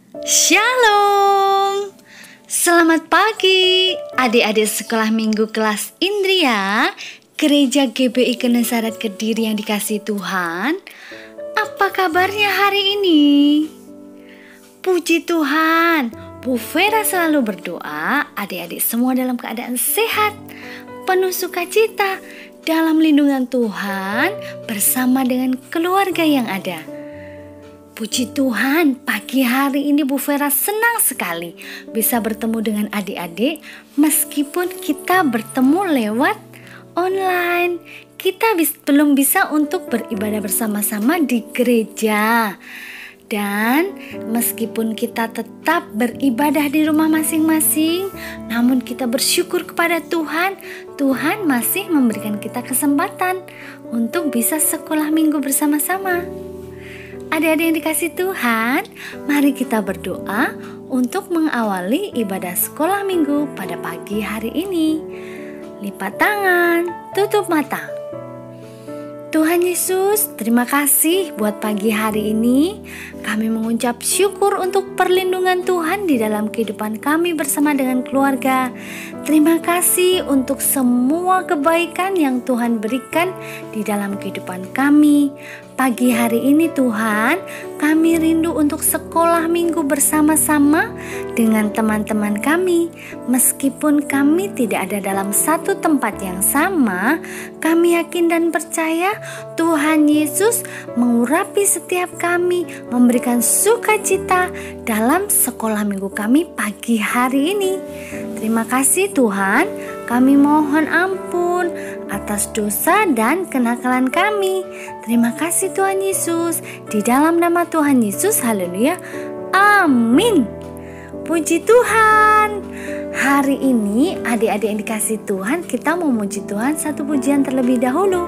Shalom. Selamat pagi adik-adik sekolah minggu kelas Indria Gereja GBI Kenesaret Kediri yang dikasihi Tuhan. Apa kabarnya hari ini? Puji Tuhan, Bu Vera selalu berdoa adik-adik semua dalam keadaan sehat, penuh sukacita dalam lindungan Tuhan bersama dengan keluarga yang ada. Puji Tuhan, pagi hari ini Bu Vera senang sekali bisa bertemu dengan adik-adik meskipun kita bertemu lewat online. Kita belum bisa untuk beribadah bersama-sama di gereja. Dan meskipun kita tetap beribadah di rumah masing-masing, namun kita bersyukur kepada Tuhan, Tuhan masih memberikan kita kesempatan untuk bisa sekolah minggu bersama-sama. Adik-adik yang dikasihi Tuhan, mari kita berdoa untuk mengawali ibadah sekolah minggu pada pagi hari ini. Lipat tangan, tutup mata. Tuhan Yesus, terima kasih buat pagi hari ini. Kami mengucap syukur untuk perlindungan Tuhan di dalam kehidupan kami bersama dengan keluarga. Terima kasih untuk semua kebaikan yang Tuhan berikan di dalam kehidupan kami. Pagi hari ini Tuhan, kami rindu untuk sekolah minggu bersama-sama dengan teman-teman kami. Meskipun kami tidak ada dalam satu tempat yang sama, kami yakin dan percaya Tuhan Yesus mengurapi setiap kami, memberikan sukacita dalam sekolah minggu kami pagi hari ini. Terima kasih Tuhan, kami mohon ampun atas dosa dan kenakalan kami. Terima kasih Tuhan Yesus, di dalam nama Tuhan Yesus, haleluya, amin. Puji Tuhan. Hari ini adik-adik yang dikasihi Tuhan, kita mau memuji Tuhan satu pujian terlebih dahulu,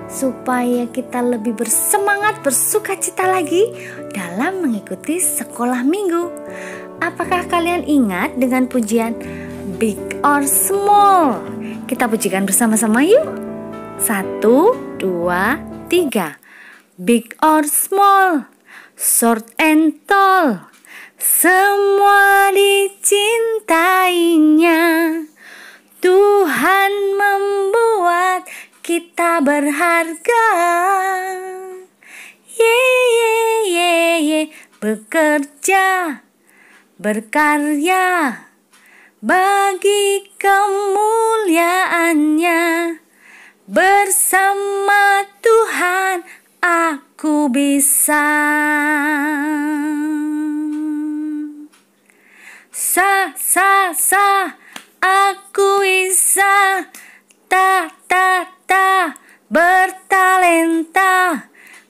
supaya kita lebih bersemangat, bersukacita lagi dalam mengikuti sekolah minggu. Apakah kalian ingat dengan pujian Big or Small? Kita pujikan bersama-sama yuk. 1, 2, 3. Big or small, short and tall, semua dicintainya. Tuhan membuat kita berharga. Bekerja, berkarya bagi kemuliaannya. Bersama Tuhan aku bisa. Aku bisa. Bertalenta.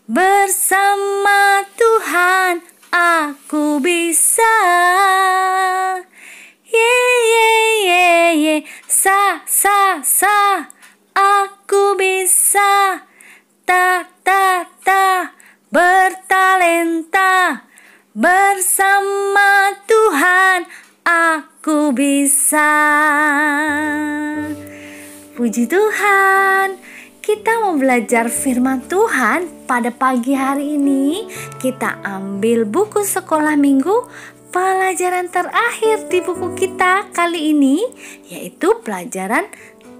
Bersama Tuhan aku bisa. Aku bisa. Bertalenta. Bersama Tuhan aku bisa. Puji Tuhan. Kita mau belajar firman Tuhan pada pagi hari ini. Kita ambil buku sekolah minggu pelajaran terakhir di buku kita kali ini, yaitu pelajaran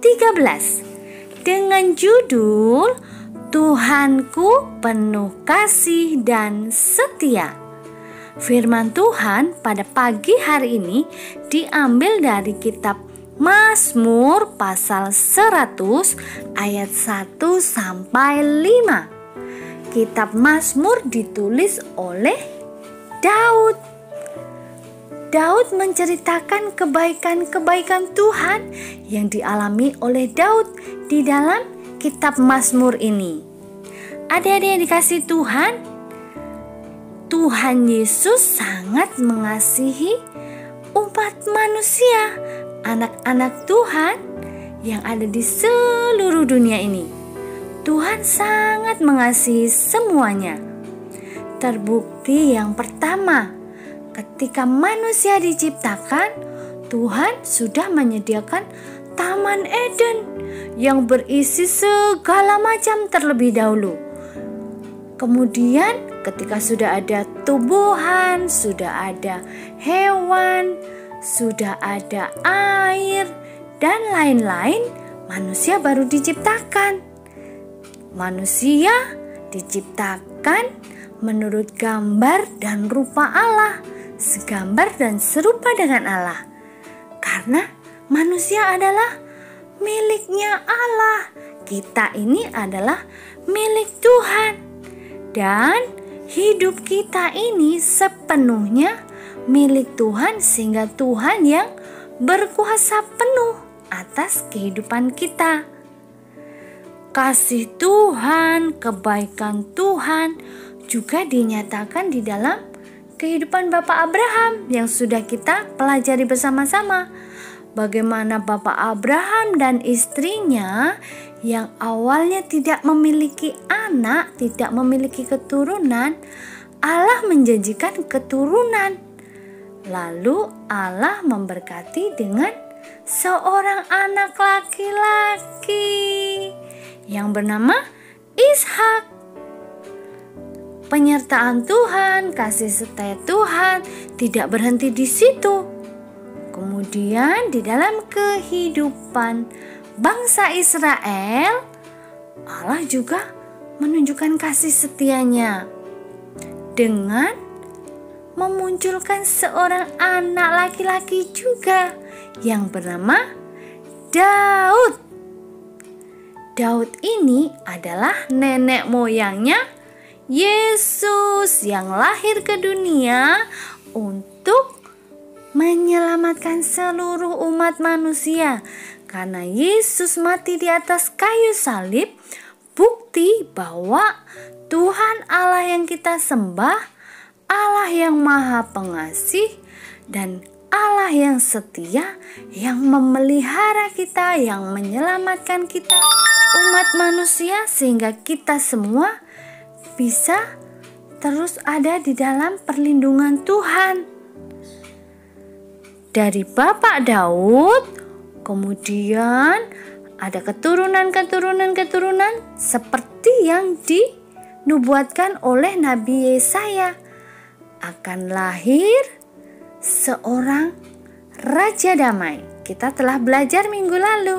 13 dengan judul Tuhanku penuh kasih dan setia. Firman Tuhan pada pagi hari ini diambil dari kitab Mazmur pasal 100 ayat 1 sampai 5. Kitab Mazmur ditulis oleh Daud. Daud menceritakan kebaikan-kebaikan Tuhan yang dialami oleh Daud di dalam kitab Mazmur ini. Adik-adik yang dikasihi Tuhan, Tuhan Yesus sangat mengasihi umat manusia, anak-anak Tuhan yang ada di seluruh dunia ini. Tuhan sangat mengasihi semuanya. Terbukti yang pertama, ketika manusia diciptakan, Tuhan sudah menyediakan Taman Eden yang berisi segala macam terlebih dahulu. Kemudian ketika sudah ada tumbuhan, sudah ada hewan, sudah ada air, dan lain-lain, manusia baru diciptakan. Manusia diciptakan menurut gambar dan rupa Allah, segambar dan serupa dengan Allah. Karena manusia adalah miliknya Allah. Kita ini adalah milik Tuhan. Dan hidup kita ini sepenuhnya milik Tuhan, sehingga Tuhan yang berkuasa penuh atas kehidupan kita. Kasih Tuhan, kebaikan Tuhan juga dinyatakan di dalam kehidupan Bapak Abraham yang sudah kita pelajari bersama-sama. Bagaimana Bapak Abraham dan istrinya yang awalnya tidak memiliki anak, tidak memiliki keturunan, Allah menjanjikan keturunan. Lalu Allah memberkati dengan seorang anak laki-laki yang bernama Ishak. Penyertaan Tuhan, kasih setia Tuhan tidak berhenti di situ. Kemudian di dalam kehidupan bangsa Israel, Allah juga menunjukkan kasih setianya dengan memunculkan seorang anak laki-laki juga yang bernama Daud. Daud ini adalah nenek moyangnya Yesus yang lahir ke dunia untuk menyelamatkan seluruh umat manusia. Karena Yesus mati di atas kayu salib, bukti bahwa Tuhan Allah yang kita sembah, Allah yang maha pengasih dan Allah yang setia, yang memelihara kita, yang menyelamatkan kita, umat manusia, sehingga kita semua bisa terus ada di dalam perlindungan Tuhan. Dari Bapak Daud, kemudian ada keturunan seperti yang dinubuatkan oleh Nabi Yesaya. Akan lahir seorang Raja Damai. Kita telah belajar minggu lalu,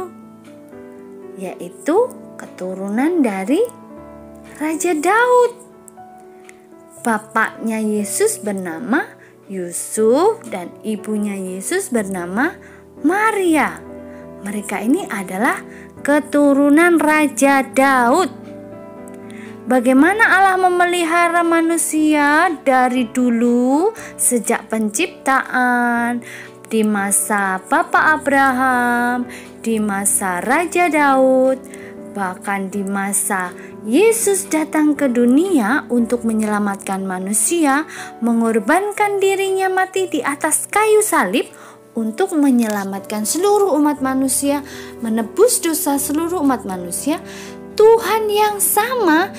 yaitu keturunan dari Raja Daud. Bapaknya Yesus bernama Yusuf dan ibunya Yesus bernama Maria. Mereka ini adalah keturunan Raja Daud. Bagaimana Allah memelihara manusia dari dulu, sejak penciptaan, di masa Bapak Abraham, di masa Raja Daud, bahkan di masa Yesus datang ke dunia untuk menyelamatkan manusia, mengorbankan dirinya mati di atas kayu salib untuk menyelamatkan seluruh umat manusia, menebus dosa seluruh umat manusia. Tuhan yang sama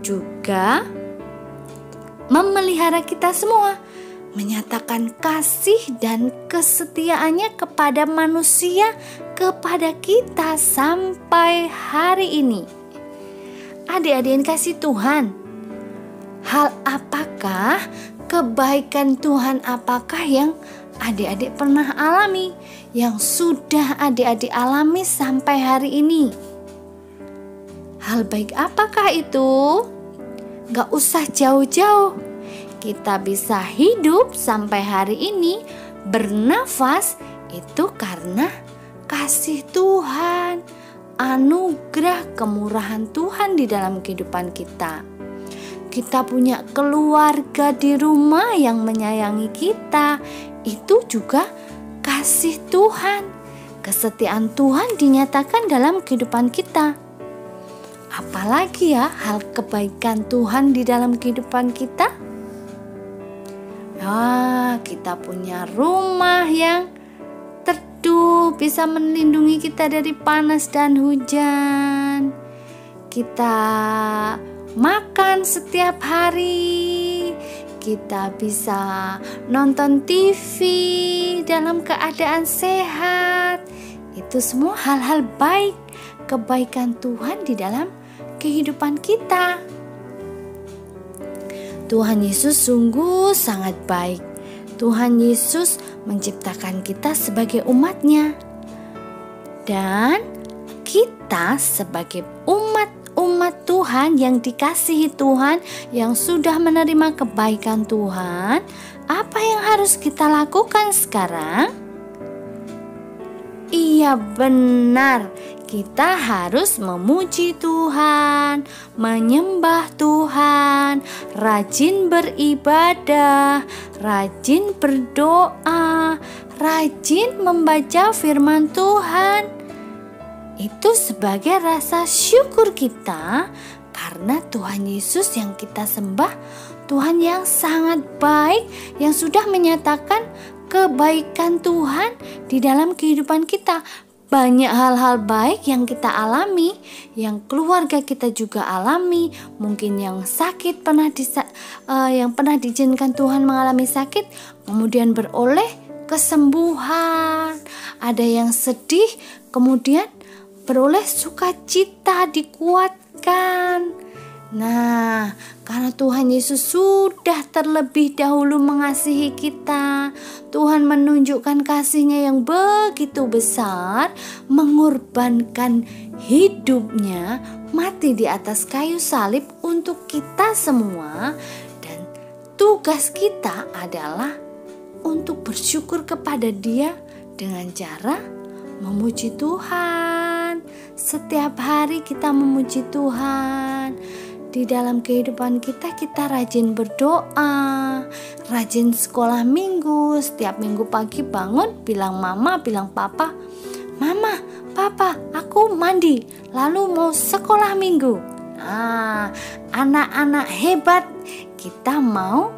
juga memelihara kita semua, menyatakan kasih dan kesetiaannya kepada manusia, kepada kita sampai hari ini. Adik-adik yang kasih Tuhan, hal apakah, kebaikan Tuhan apakah yang adik-adik pernah alami, yang sudah adik-adik alami sampai hari ini? Hal baik apakah itu? Gak usah jauh-jauh, kita bisa hidup sampai hari ini, bernafas, itu karena kasih Tuhan, anugerah kemurahan Tuhan di dalam kehidupan kita. Kita punya keluarga di rumah yang menyayangi kita, itu juga kasih Tuhan. Kesetiaan Tuhan dinyatakan dalam kehidupan kita. Apalagi ya hal kebaikan Tuhan di dalam kehidupan kita? Kita punya rumah yang teduh, bisa melindungi kita dari panas dan hujan. Kita makan setiap hari, kita bisa nonton TV dalam keadaan sehat. Itu semua hal-hal baik, kebaikan Tuhan di dalam kehidupan kita. Tuhan Yesus sungguh sangat baik. Tuhan Yesus menciptakan kita sebagai umat-Nya. Dan kita sebagai umat Tuhan yang dikasihi Tuhan, yang sudah menerima kebaikan Tuhan, apa yang harus kita lakukan sekarang? Iya, benar. Kita harus memuji Tuhan, menyembah Tuhan, rajin beribadah, rajin berdoa, rajin membaca firman Tuhan. Itu sebagai rasa syukur kita karena Tuhan Yesus yang kita sembah, Tuhan yang sangat baik, yang sudah menyatakan kebaikan Tuhan di dalam kehidupan kita. Banyak hal-hal baik yang kita alami, yang keluarga kita juga alami. Mungkin yang sakit yang pernah diizinkan Tuhan mengalami sakit, kemudian beroleh kesembuhan. Ada yang sedih, kemudian beroleh sukacita, dikuatkan. Nah, karena Tuhan Yesus sudah terlebih dahulu mengasihi kita, Tuhan menunjukkan kasih-Nya yang begitu besar, mengorbankan hidupnya, mati di atas kayu salib untuk kita semua. Dan tugas kita adalah untuk bersyukur kepada Dia dengan cara memuji Tuhan. Setiap hari kita memuji Tuhan. Di dalam kehidupan kita rajin berdoa, rajin sekolah minggu. Setiap minggu pagi bangun, bilang mama, bilang papa, "Mama, papa, aku mandi, lalu mau sekolah minggu." Anak-anak hebat, kita mau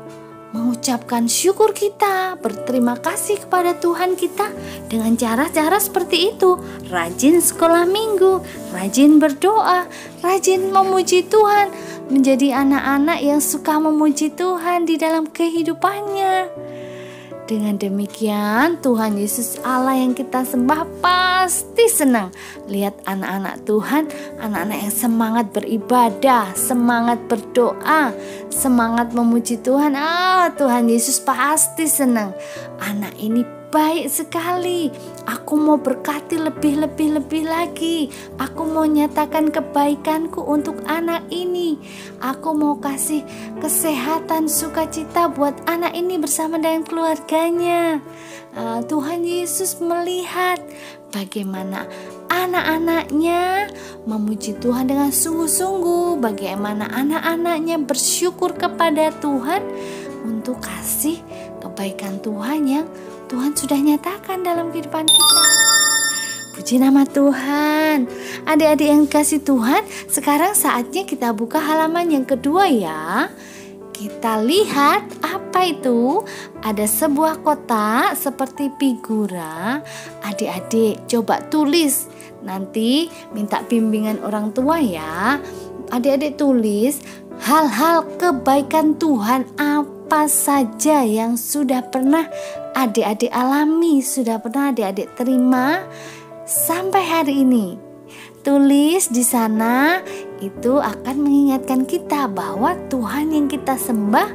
mengucapkan syukur kita, berterima kasih kepada Tuhan kita dengan cara-cara seperti itu. Rajin sekolah minggu, rajin berdoa, rajin memuji Tuhan, menjadi anak-anak yang suka memuji Tuhan di dalam kehidupannya. Dengan demikian, Tuhan Yesus Allah yang kita sembah pasti senang lihat anak-anak Tuhan, anak-anak yang semangat beribadah, semangat berdoa, semangat memuji Tuhan. Tuhan Yesus pasti senang. Anak ini baik sekali. Aku mau berkati lebih lagi. Aku mau nyatakan kebaikanku untuk anak ini. Aku mau kasih kesehatan, sukacita buat anak ini bersama dengan keluarganya. Tuhan Yesus melihat bagaimana anak-anaknya memuji Tuhan dengan sungguh-sungguh, bagaimana anak-anaknya bersyukur kepada Tuhan untuk kasih kebaikan Tuhan yang Tuhan sudah nyatakan dalam kehidupan kita. Puji nama Tuhan. Adik-adik yang kasih Tuhan, sekarang saatnya kita buka halaman yang kedua ya. Kita lihat apa itu. Ada sebuah kotak seperti figura. Adik-adik coba tulis. Nanti minta bimbingan orang tua ya. Adik-adik tulis hal-hal kebaikan Tuhan apa saja yang sudah pernah adik-adik alami, sudah pernah adik-adik terima sampai hari ini. Tulis di sana, itu akan mengingatkan kita bahwa Tuhan yang kita sembah,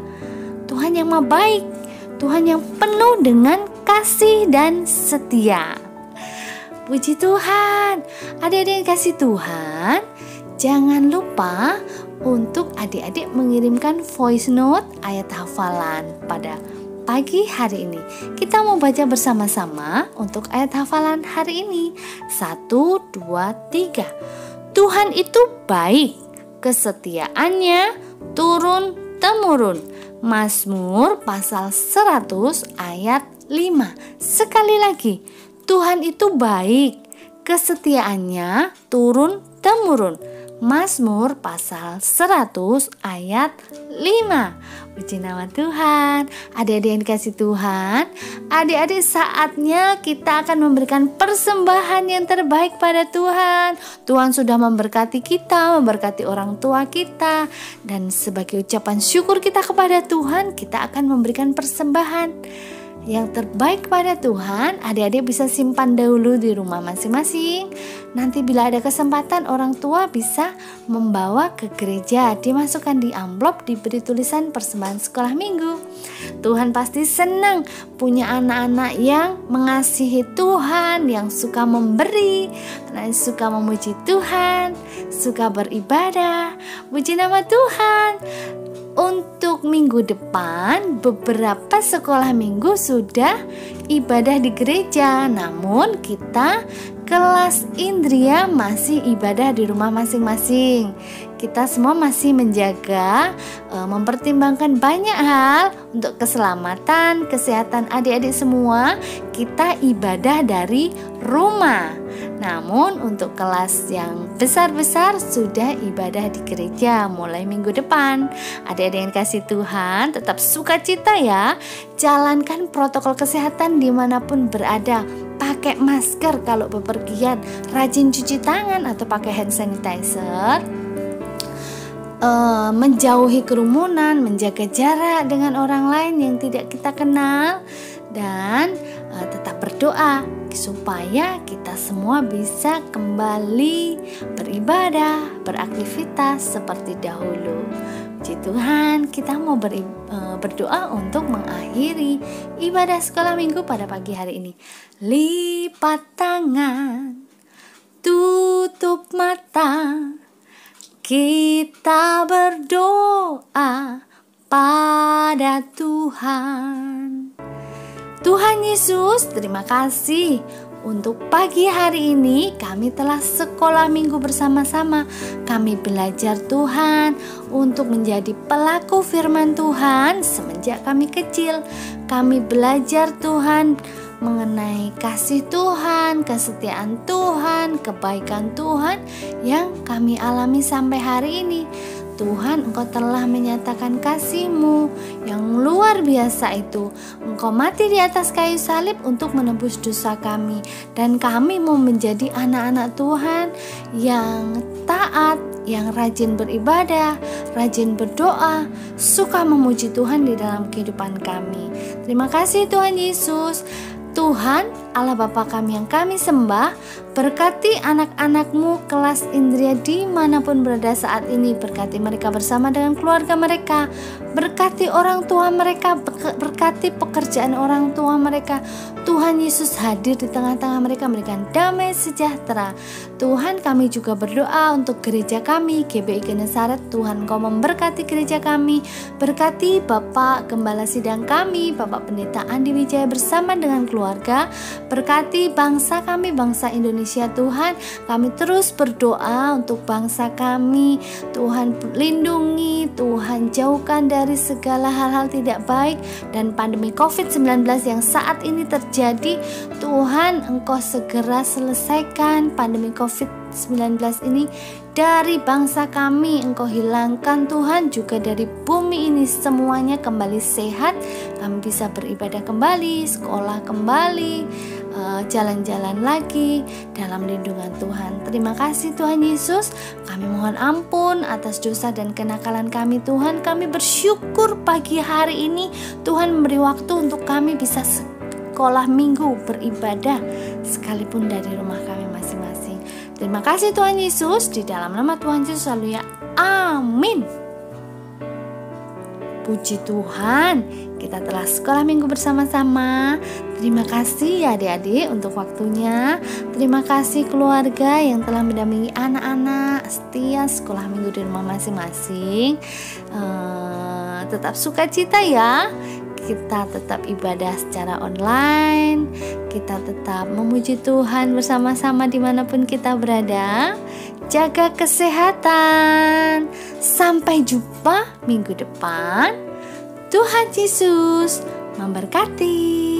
Tuhan yang maha baik, Tuhan yang penuh dengan kasih dan setia. Puji Tuhan. Adik-adik yang kasih Tuhan, jangan lupa untuk adik-adik mengirimkan voice note ayat hafalan pada pagi hari ini. Kita mau baca bersama-sama untuk ayat hafalan hari ini. 1, 2, 3. Tuhan itu baik, kesetiaannya turun-temurun. Mazmur pasal 100 ayat 5. Sekali lagi, Tuhan itu baik, kesetiaannya turun-temurun. Mazmur pasal 100 ayat 5. Puji nama Tuhan. Adik-adik yang dikasih Tuhan, adik-adik saatnya kita akan memberikan persembahan yang terbaik pada Tuhan. Tuhan sudah memberkati kita, memberkati orang tua kita, dan sebagai ucapan syukur kita kepada Tuhan, kita akan memberikan persembahan. yang terbaik kepada Tuhan, adik-adik bisa simpan dahulu di rumah masing-masing. Nanti bila ada kesempatan, orang tua bisa membawa ke gereja, dimasukkan di amplop, diberi tulisan persembahan sekolah minggu. Tuhan pasti senang punya anak-anak yang mengasihi Tuhan, yang suka memberi, yang suka memuji Tuhan, suka beribadah. Puji nama Tuhan. Untuk minggu depan, beberapa sekolah minggu sudah ibadah di gereja, namun kita kelas Indria masih ibadah di rumah masing-masing. Kita semua masih menjaga, mempertimbangkan banyak hal untuk keselamatan, kesehatan adik-adik semua. Kita ibadah dari rumah. Namun untuk kelas yang besar-besar sudah ibadah di gereja mulai minggu depan. Adik-adik yang kasih Tuhan, tetap sukacita ya. Jalankan protokol kesehatan dimanapun berada. Pakai masker kalau bepergian, rajin cuci tangan atau pakai hand sanitizer. Menjauhi kerumunan, menjaga jarak dengan orang lain yang tidak kita kenal, dan tetap berdoa supaya kita semua bisa kembali beribadah, beraktivitas seperti dahulu. Puji Tuhan, kita mau berdoa untuk mengakhiri ibadah sekolah minggu pada pagi hari ini. Lipat tangan, tutup mata, kita berdoa pada Tuhan. Tuhan Yesus, terima kasih untuk pagi hari ini kami telah sekolah minggu bersama-sama. Kami belajar Tuhan untuk menjadi pelaku firman Tuhan semenjak kami kecil. Kami belajar Tuhan mengenai kasih Tuhan, kesetiaan Tuhan, kebaikan Tuhan yang kami alami sampai hari ini. Tuhan, Engkau telah menyatakan kasih-Mu yang luar biasa itu. Engkau mati di atas kayu salib untuk menebus dosa kami. Dan kami mau menjadi anak-anak Tuhan yang taat, yang rajin beribadah, rajin berdoa, suka memuji Tuhan di dalam kehidupan kami. Terima kasih Tuhan Yesus. Tuhan, Allah Bapa kami yang kami sembah, berkati anak-anak-Mu kelas Indria dimanapun berada saat ini. Berkati mereka bersama dengan keluarga mereka, berkati orang tua mereka, berkati pekerjaan orang tua mereka. Tuhan Yesus hadir di tengah-tengah mereka, memberikan damai sejahtera. Tuhan, kami juga berdoa untuk gereja kami, GBI Genesaret. Tuhan, Engkau memberkati gereja kami, berkati Bapak Gembala Sidang kami, Bapak Pendeta Andi Wijaya bersama dengan keluarga, berkati bangsa kami, bangsa Indonesia. Tuhan, kami terus berdoa untuk bangsa kami. Tuhan lindungi, Tuhan jauhkan dari segala hal-hal tidak baik dan pandemi COVID-19 yang saat ini terjadi. Tuhan, Engkau segera selesaikan pandemi COVID-19 ini dari bangsa kami. Engkau hilangkan Tuhan, juga dari bumi ini semuanya kembali sehat. Kami bisa beribadah kembali, sekolah kembali, jalan-jalan lagi dalam lindungan Tuhan. Terima kasih Tuhan Yesus. Kami mohon ampun atas dosa dan kenakalan kami Tuhan. Kami bersyukur pagi hari ini Tuhan memberi waktu untuk kami bisa sekolah minggu beribadah sekalipun dari rumah kami masing-masing. Terima kasih Tuhan Yesus, di dalam nama Tuhan Yesus selalu ya. Amin. Puji Tuhan, kita telah sekolah minggu bersama-sama. Terima kasih ya adik-adik untuk waktunya. Terima kasih keluarga yang telah mendampingi anak-anak setia sekolah minggu di rumah masing-masing. Tetap sukacita ya. Kita tetap ibadah secara online. Kita tetap memuji Tuhan bersama-sama dimanapun kita berada. Jaga kesehatan. Sampai jumpa minggu depan. Tuhan Yesus memberkati.